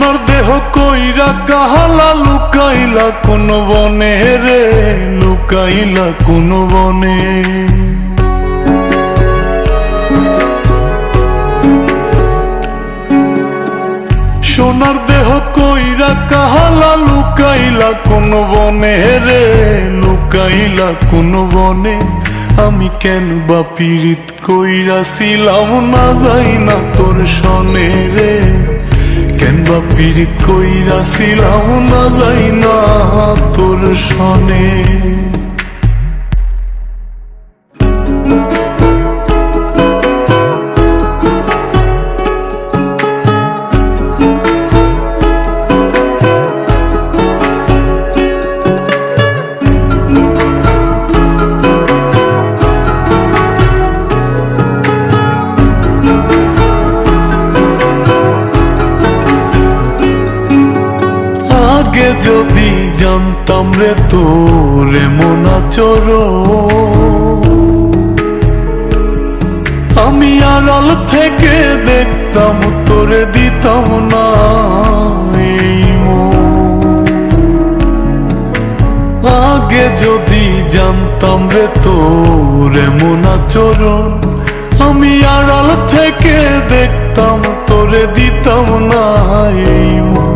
সোনার দেহ কইরা কাহালা লুকাইলা কোন বনে রে, লুকাইলা কোন বনে। সোনার দেহ কইরা কাহালা লুকাইলা কোন বনে রে, লুকাইলা কোন বনে। আমি কেন বা পীড়িত কইরাছিলাম না যাই না তোর সনে রে, কেন বা পীড়িত কইরাছিলাম না যাই না তোর সনে। আগে যদি জানতাম রে তোর এমন আচরণ, আমি আড়াল থেকে দেখতাম তোরে দিতাম না এই মন। আগে যদি জানতাম রে তোর এমন আচরণ, আমি আড়াল থেকে দেখতাম তোরে দিতাম না এই মন।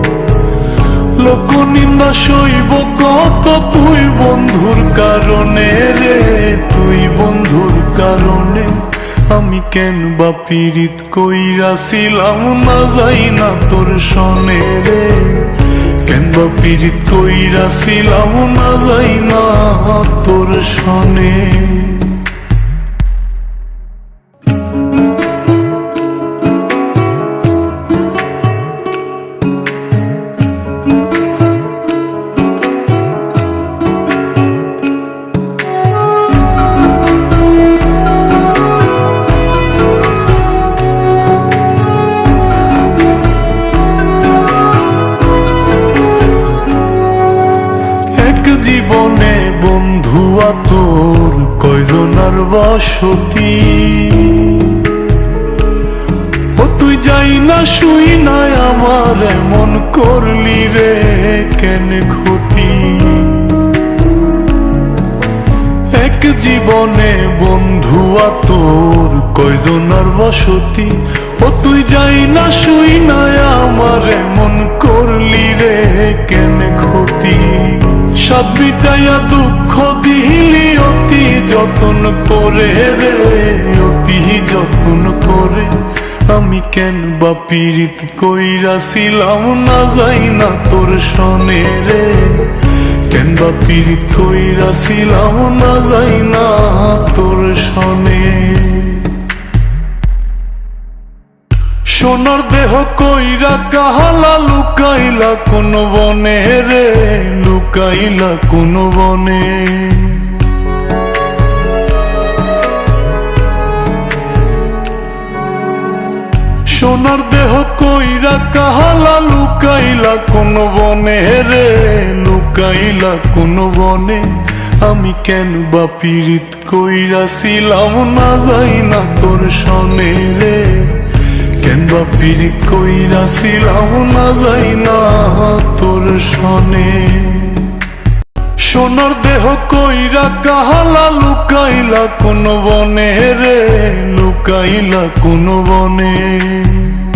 লোক নিন্দা সইব কত তুই বন্ধুর কারণে রে, তুই বন্ধুর কারণে। আমি কেন বা পীড়িত কইরাছিলাম না যাই না তোর সনে রে, কেন বা পীড়িত কইরাছিলাম না যাই না তোর সনে। জীবনে বন্ধু তোর কয়জনার বসতি, ও তুই যাই না শুই নাই আমার এমন করলি রে কেন ক্ষতি। এক জীবনে বন্ধু তোর কয়জনার বসতি, ও তুই যাই না শুই নাই আমার এমন করলি রে কেন ক্ষতি। সব বিটাইয়া দুঃখ দিলি অতি যতন করে রে, অতি যতন করে। আমি কেন বা পীড়িত কইরাছিলাম না যাই না তোর সনে রে, কেন বা পীড়িত কইরাছিলাম না যাই না তোর সনে। সোনার দেহ কইরা কাহালা লুকাইলা কোন বনে রে, লুকাইলা কোন বনে। সোনার দেহ কইরা কাহালা লুকাইলা কোন বনে রে, লুকাইলা কোন বনে। আমি কেন বা পীড়িত কইরাছিলাম না যাই না তোর সনে রে, কেন বা পীড়িত কইরাছিলাম না যাই না তোর সনে। সোনার দেহ কইরা কাহালা লুকাইলা কোন বনে রে, লুকাইলা কোন বনে। সোনার দেহ কইরা কাহালা লুকাইলা কোন বনে রে, লুকাইলা কোন বনে। আমি কেন বা পীড়িত কইরাছিলাম না যাই না তোর সনে রে, কেন বা পীড়িত কইরাছিলাম না যাই না তোর সনে। সোনার দেহ কইরা কাহালা লুকাইলা কোন বনে রে, লুকাইলা কোন বনে।